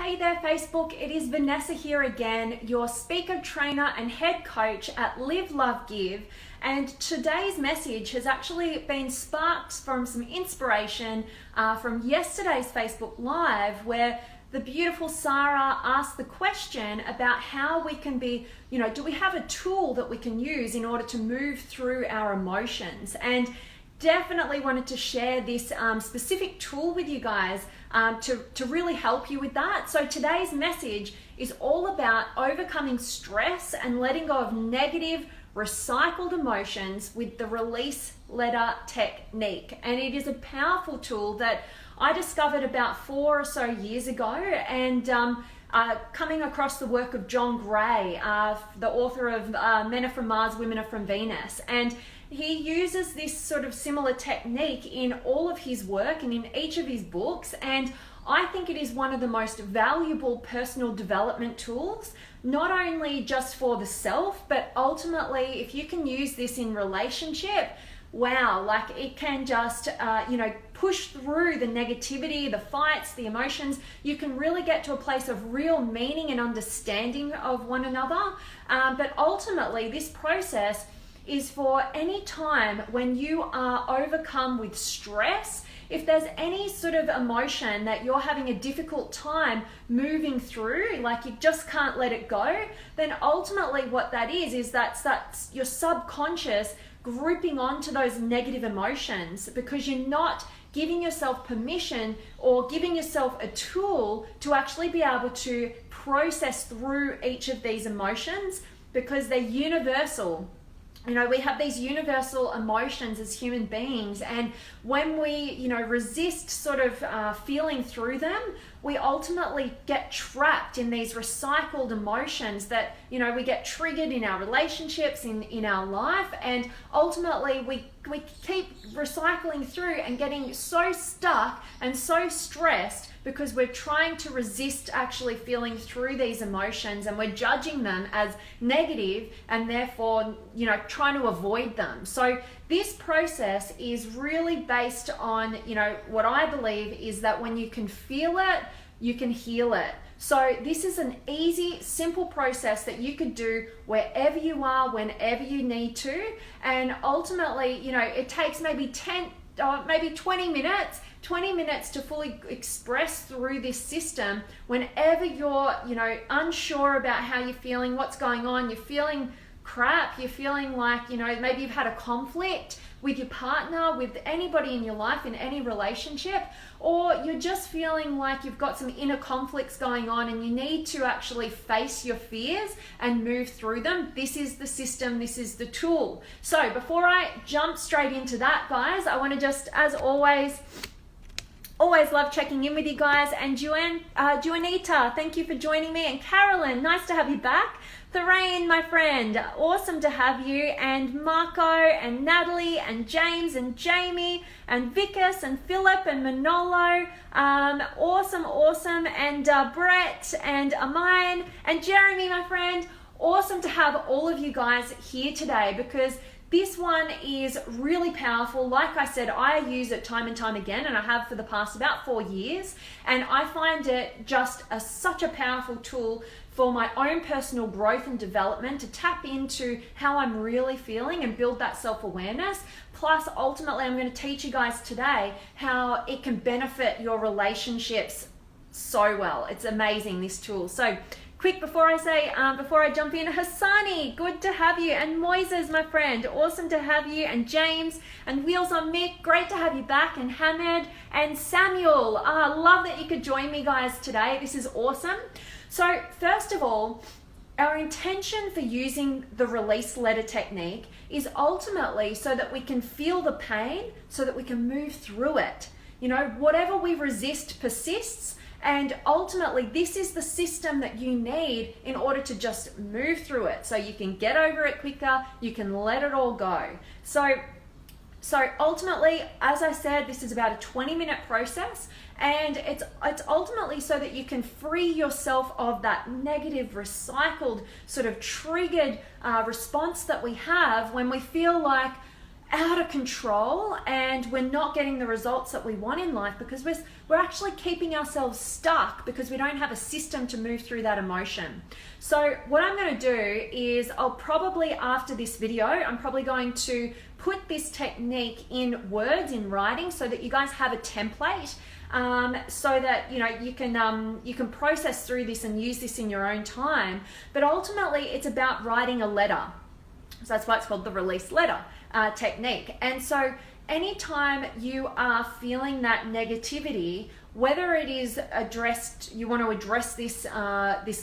Hey there Facebook, it is Vanessa here again, your speaker, trainer and head coach at Live, Love, Give. And today's message has actually been sparked from some inspiration from yesterday's Facebook Live, where the beautiful Sarah asked the question about how we can be, do we have a tool that we can use in order to move through our emotions? And definitely wanted to share this specific tool with you guys to really help you with that. So today's message is all about overcoming stress and letting go of negative, recycled emotions with the release letter technique. And it is a powerful tool that I discovered about 4 or so years ago, and coming across the work of John Gray, the author of Men Are From Mars, Women Are From Venus. And he uses this sort of similar technique in all of his work and in each of his books. And I think it is one of the most valuable personal development tools, not only just for the self, but ultimately if you can use this in relationship, wow, like it can just, push through the negativity, the fights, the emotions. You can really get to a place of real meaning and understanding of one another. But ultimately, this process is for any time when you are overcome with stress. If there's any sort of emotion that you're having a difficult time moving through, like you just can't let it go, then ultimately what that is that's your subconscious grouping onto those negative emotions, because you're not giving yourself permission or giving yourself a tool to actually be able to process through each of these emotions, because they're universal. We have these universal emotions as human beings, and when we, resist sort of feeling through them, we ultimately get trapped in these recycled emotions that, we get triggered in our relationships, in our life, and ultimately we keep recycling through and getting so stuck and so stressed because we're trying to resist actually feeling through these emotions, and we're judging them as negative and therefore, trying to avoid them. So this process is really based on, what I believe is that when you can feel it, you can heal it. So this is an easy, simple process that you could do wherever you are, whenever you need to. And ultimately, it takes maybe 20 minutes to fully express through this system whenever you're, unsure about how you're feeling, what's going on, you're feeling crap, you're feeling like, maybe you've had a conflict with your partner, with anybody in your life, in any relationship, or you're just feeling like you've got some inner conflicts going on and you need to actually face your fears and move through them. This is the system, this is the tool. So before I jump straight into that, guys, I want to just, as always love checking in with you guys. And Juanita, thank you for joining me. And Carolyn, nice to have you back. Thorane, my friend, awesome to have you. And Marco and Natalie and James and Jamie and Vickers and Philip and Manolo, awesome. And Brett and Amine and Jeremy, my friend, awesome to have all of you guys here today, because this one is really powerful. Like I said, I use it time and time again, and I have for the past about 4 years. And I find it just such a powerful tool for my own personal growth and development, to tap into how I'm really feeling and build that self-awareness. Plus, ultimately, I'm going to teach you guys today how it can benefit your relationships so well. It's amazing, this tool. So quick, before I jump in, Hassani, good to have you. And Moises, my friend, awesome to have you. And James and Wheels on Mick, great to have you back. And Hamed and Samuel, love that you could join me, guys, today. This is awesome. So first of all, our intention for using the release letter technique is ultimately so that we can feel the pain, so that we can move through it. Whatever we resist persists. And ultimately, this is the system that you need in order to just move through it, so you can get over it quicker, you can let it all go. So ultimately, as I said, this is about a 20-minute process, and it's ultimately so that you can free yourself of that negative, recycled, sort of triggered response that we have when we feel like out of control and we're not getting the results that we want in life because we're actually keeping ourselves stuck because we don't have a system to move through that emotion. So what I'm going to do is I'll probably, after this video, I'm probably going to put this technique in words, in writing, so that you guys have a template, so that you can process through this and use this in your own time. But ultimately it's about writing a letter. So that's why it's called the release letter technique. And so anytime you are feeling that negativity, whether it is addressed, you want to address this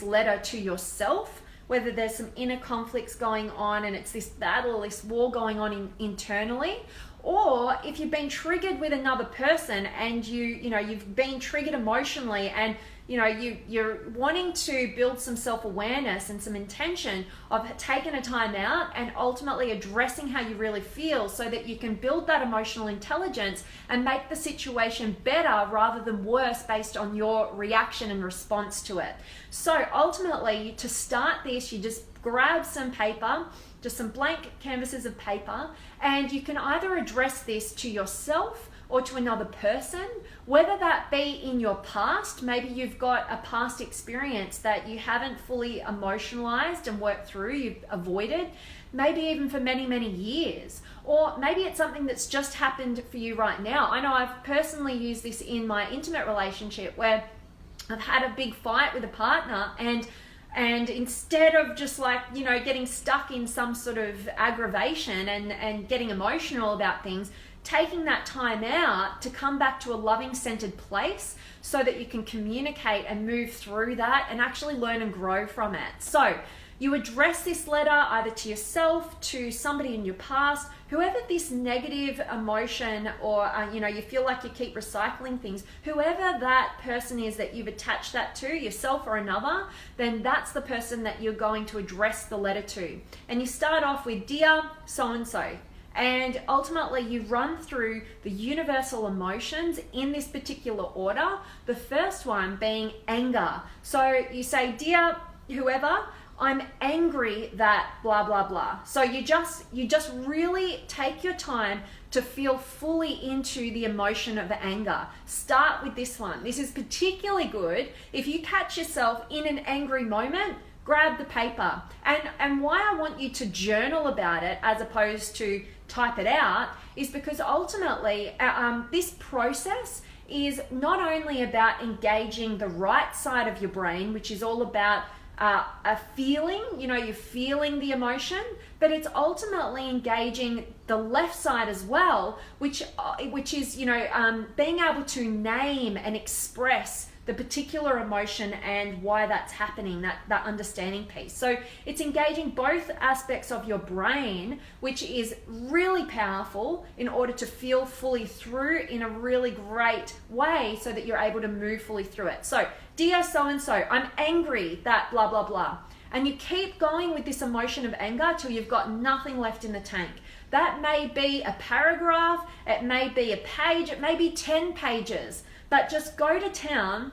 letter to yourself, whether there's some inner conflicts going on and it's this battle, this war going on internally, or if you've been triggered with another person and you've been triggered emotionally and you're wanting to build some self-awareness and some intention of taking a time out and ultimately addressing how you really feel so that you can build that emotional intelligence and make the situation better rather than worse based on your reaction and response to it. So ultimately, to start this, you just grab some paper, just some blank canvases of paper, and you can either address this to yourself or to another person, whether that be in your past. Maybe you've got a past experience that you haven't fully emotionalized and worked through, you've avoided, maybe even for many, many years. Or maybe it's something that's just happened for you right now. I know I've personally used this in my intimate relationship where I've had a big fight with a partner, and instead of just getting stuck in some sort of aggravation and getting emotional about things, taking that time out to come back to a loving centered place so that you can communicate and move through that and actually learn and grow from it. So you address this letter either to yourself, to somebody in your past, whoever this negative emotion or you feel like you keep recycling things, whoever that person is that you've attached that to, yourself or another, then that's the person that you're going to address the letter to. And you start off with, "Dear so-and-so," and ultimately you run through the universal emotions in this particular order, the first one being anger. So you say, "Dear whoever, I'm angry that blah, blah, blah." So you just really take your time to feel fully into the emotion of anger. Start with this one. This is particularly good if you catch yourself in an angry moment. Grab the paper. And why I want you to journal about it as opposed to type it out is because ultimately this process is not only about engaging the right side of your brain, which is all about a feeling, you're feeling the emotion, but it's ultimately engaging the left side as well, which is being able to name and express the particular emotion and why that's happening, that understanding piece. So it's engaging both aspects of your brain, which is really powerful in order to feel fully through in a really great way so that you're able to move fully through it. So, "Dear so-and-so, I'm angry that blah, blah, blah." And you keep going with this emotion of anger till you've got nothing left in the tank. That may be a paragraph, it may be a page, it may be 10 pages. But just go to town,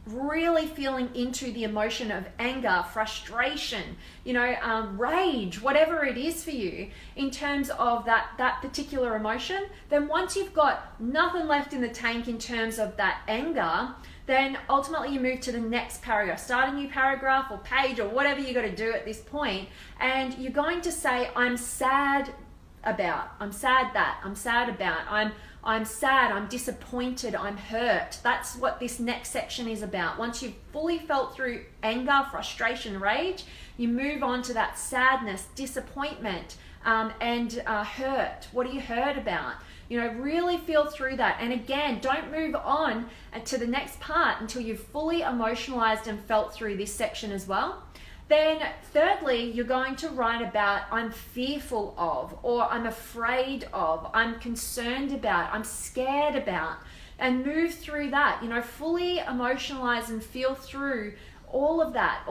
really feeling into the emotion of anger, frustration, rage, whatever it is for you in terms of that particular emotion. Then once you've got nothing left in the tank in terms of that anger, then ultimately you move to the next paragraph. Start a new paragraph or page or whatever you got to do at this point, and you're going to say, "I'm sad about, I'm sad that, I'm sad about, I'm sad, I'm disappointed, I'm hurt." That's what this next section is about. Once you've fully felt through anger, frustration, rage, you move on to that sadness, disappointment, and hurt. What are you hurt about? Really feel through that. And again, don't move on to the next part until you've fully emotionalized and felt through this section as well. Then thirdly, you're going to write about, "I'm fearful of," or "I'm afraid of," "I'm concerned about," "I'm scared about," and move through that. Fully emotionalize and feel through all of that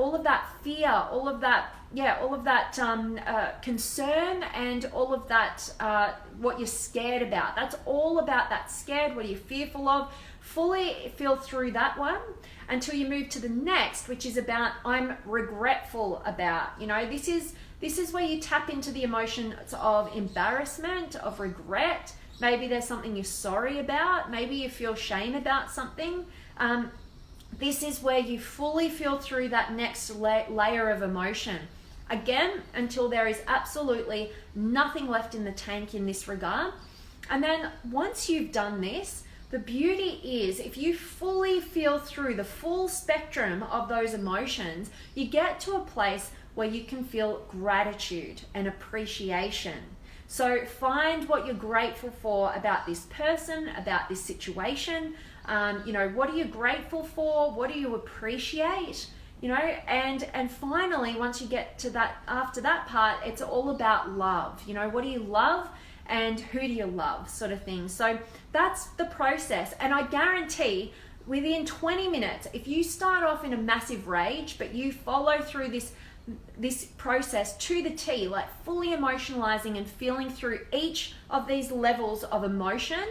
fear, all of that concern, and all of that what you're scared about. That's all about that scared. What are you fearful of? Fully feel through that one until you move to the next, which is about I'm regretful about. You know, this is where you tap into the emotions of embarrassment, of regret. Maybe there's something you're sorry about. Maybe you feel shame about something. This is where you fully feel through that next layer of emotion. Again, until there is absolutely nothing left in the tank in this regard. And then once you've done this, the beauty is if you fully feel through the full spectrum of those emotions, you get to a place where you can feel gratitude and appreciation. So find what you're grateful for about this person, about this situation. You know, what are you grateful for? What do you appreciate? You know, and finally, once you get to that, after that part, it's all about love. You know, what do you love and who do you love, sort of thing. So that's the process. And I guarantee within 20 minutes, if you start off in a massive rage, but you follow through this process to the T, like fully emotionalizing and feeling through each of these levels of emotion,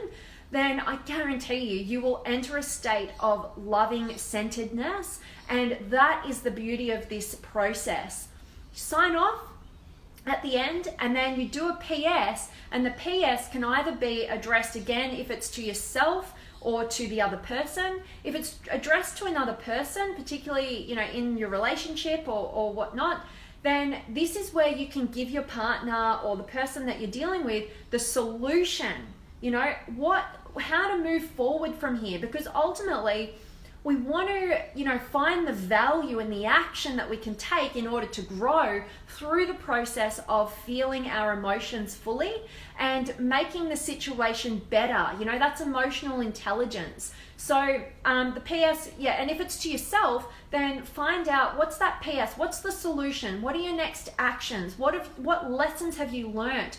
then I guarantee you will enter a state of loving centeredness. And that is the beauty of this process. Sign off at the end, and then you do a PS, and the PS can either be addressed again if it's to yourself or to the other person. If it's addressed to another person, particularly, you know, in your relationship or whatnot, then this is where you can give your partner or the person that you're dealing with the solution. You know, how to move forward from here, because ultimately we want to, you know, find the value in the action that we can take in order to grow through the process of feeling our emotions fully and making the situation better. You know, that's emotional intelligence. So the PS, yeah, and if it's to yourself, then find out what's that PS, what's the solution, what are your next actions, what lessons have you learnt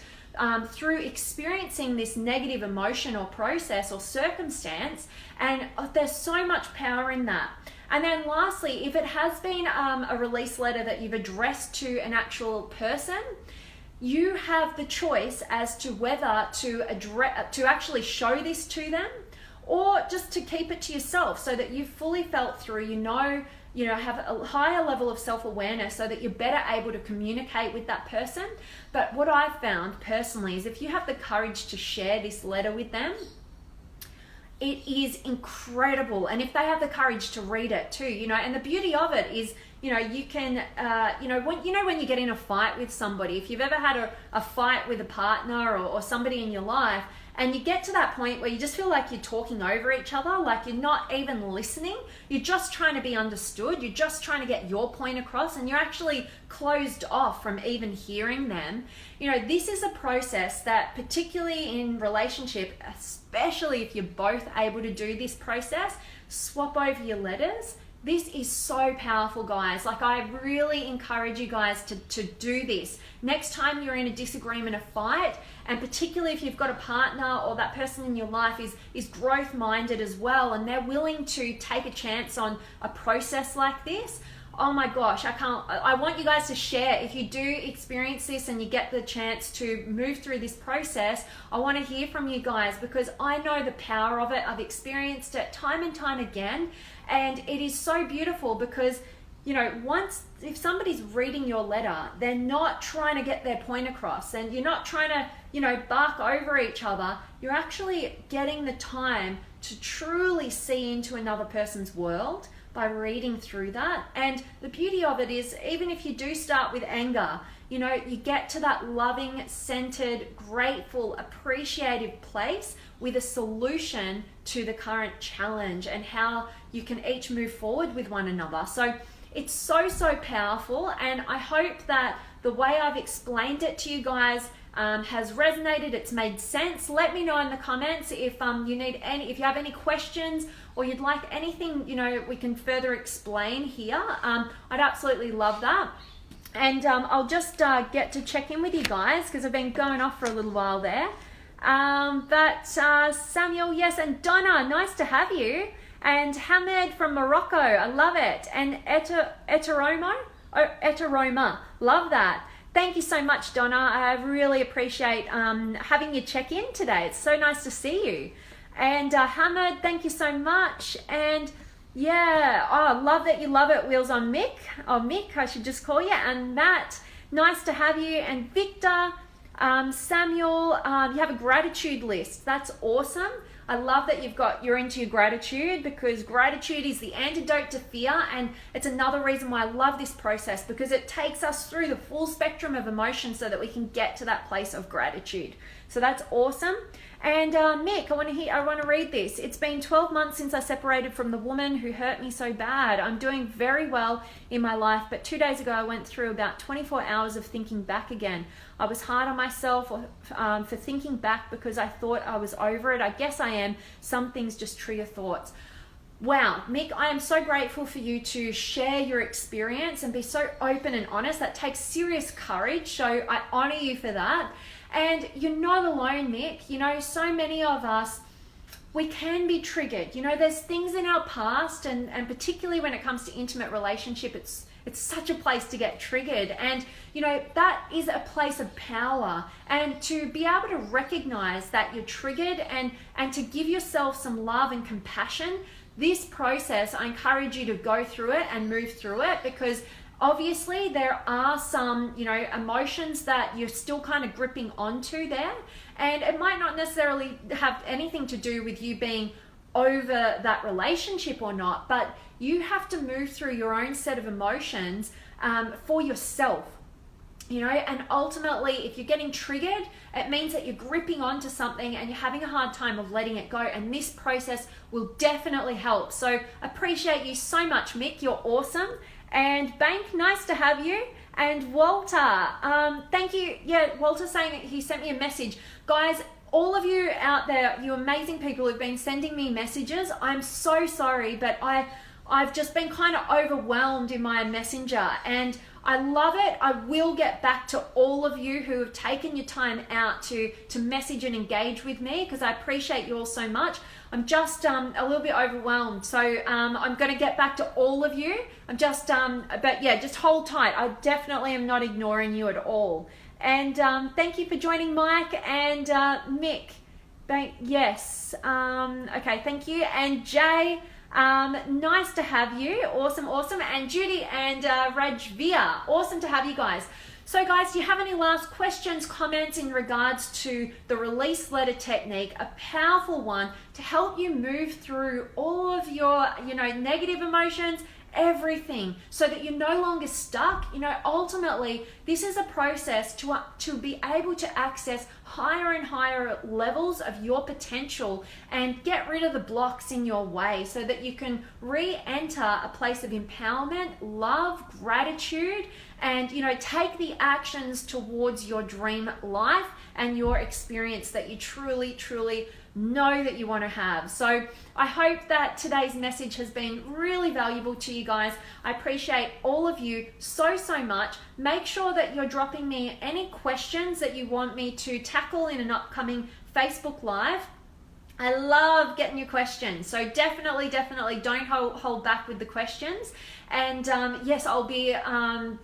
through experiencing this negative emotion or process or circumstance. And there's so much power in that. And then lastly, if it has been a release letter that you've addressed to an actual person, you have the choice as to whether to actually show this to them or just to keep it to yourself so that you've fully felt through, you know, have a higher level of self-awareness so that you're better able to communicate with that person. But what I've found personally is if you have the courage to share this letter with them, it is incredible. And if they have the courage to read it too, you know, and the beauty of it is, you know, you can, when you get in a fight with somebody, if you've ever had a fight with a partner or somebody in your life, and you get to that point where you just feel like you're talking over each other, like you're not even listening, you're just trying to be understood, you're just trying to get your point across, and you're actually closed off from even hearing them. You know, this is a process that, particularly in relationship, especially if you're both able to do this process, swap over your letters. This is so powerful, guys. Like, I really encourage you guys to do this. Next time you're in a disagreement, a fight, and particularly if you've got a partner or that person in your life is growth-minded as well, and they're willing to take a chance on a process like this, oh my gosh, I want you guys to share. If you do experience this and you get the chance to move through this process, I want to hear from you guys because I know the power of it. I've experienced it time and time again, and it is so beautiful because, you know, if somebody's reading your letter, they're not trying to get their point across, and you're not trying to, you know, bark over each other. You're actually getting the time to truly see into another person's world by reading through that. And the beauty of it is, even if you do start with anger, you know, you get to that loving, centered, grateful, appreciative place with a solution to the current challenge and how you can each move forward with one another. So it's so, so powerful, and I hope that the way I've explained it to you guys has resonated, it's made sense. Let me know in the comments if if you have any questions or you'd like anything, you know, we can further explain here. I'd absolutely love that. And I'll just get to check in with you guys because I've been going off for a little while there. Samuel, yes, and Donna, nice to have you. And Hamed from Morocco, I love it. And Eteroma, love that. Thank you so much, Donna. I really appreciate having you check in today. It's so nice to see you. And Hamid, thank you so much. And yeah, oh, love that you love it, Wheels on Mick. Oh, Mick, I should just call you. And Matt, nice to have you. And Victor, Samuel, you have a gratitude list. That's awesome. I love that you're into your gratitude, because gratitude is the antidote to fear, and it's another reason why I love this process, because it takes us through the full spectrum of emotion so that we can get to that place of gratitude. So that's awesome. And Mick, I want to read this. It's been 12 months since I separated from the woman who hurt me so bad. I'm doing very well in my life, but 2 days ago I went through about 24 hours of thinking back again. I was hard on myself for thinking back because I thought I was over it. I guess I am. Some things just trigger thoughts. Wow, Mick, I am so grateful for you to share your experience and be so open and honest. That takes serious courage, so I honor you for that. And you're not alone, Mick. You know, so many of us, we can be triggered. You know, there's things in our past, and particularly when it comes to intimate relationship, it's such a place to get triggered. And, you know, that is a place of power. And to be able to recognize that you're triggered and to give yourself some love and compassion, this process, I encourage you to go through it and move through it, because obviously there are some, you know, emotions that you're still kind of gripping onto there. And it might not necessarily have anything to do with you being over that relationship or not, but you have to move through your own set of emotions for yourself. You know, and ultimately, if you're getting triggered, it means that you're gripping onto something and you're having a hard time of letting it go. And this process will definitely help. So appreciate you so much, Mick. You're awesome. And Bank, nice to have you. And Walter, thank you. Yeah, Walter saying that he sent me a message. Guys, all of you out there, you amazing people who've been sending me messages, I'm so sorry, but I've just been kind of overwhelmed in my messenger, and I love it. I will get back to all of you who have taken your time out to message and engage with me, because I appreciate you all so much. I'm just a little bit overwhelmed, so I'm going to get back to all of you. I'm just, but yeah, just hold tight. I definitely am not ignoring you at all. And thank you for joining, Mike and Mick. Yes. Okay, thank you. And Jay, nice to have you. Awesome. And Judy and Rajvia, awesome to have you guys. So guys, do you have any last questions, comments in regards to the release letter technique? A powerful one to help you move through all of your, you know, negative emotions, everything, so that you're no longer stuck. You know, ultimately, this is a process to be able to access higher and higher levels of your potential and get rid of the blocks in your way, so that you can re-enter a place of empowerment, love, gratitude, and, you know, take the actions towards your dream life and your experience that you truly know that you want to have. So I hope that today's message has been really valuable to you guys. I appreciate all of you so much. Make sure that you're dropping me any questions that you want me to tackle in an upcoming Facebook Live. I love getting your questions, so definitely don't hold back with the questions. And yes, I'll be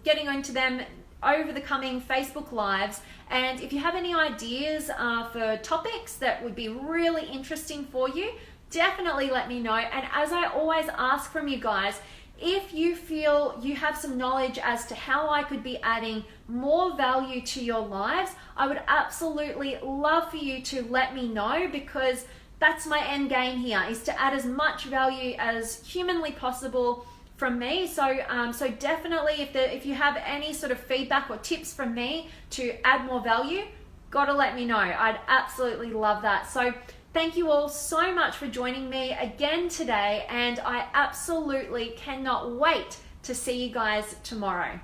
getting into them over the coming Facebook Lives. And if you have any ideas for topics that would be really interesting for you, definitely let me know. And as I always ask from you guys, if you feel you have some knowledge as to how I could be adding more value to your lives, I would absolutely love for you to let me know, because that's my end game here, is to add as much value as humanly possible from me. So so definitely, if you have any sort of feedback or tips from me to add more value, gotta let me know. I'd absolutely love that. So thank you all so much for joining me again today, and I absolutely cannot wait to see you guys tomorrow.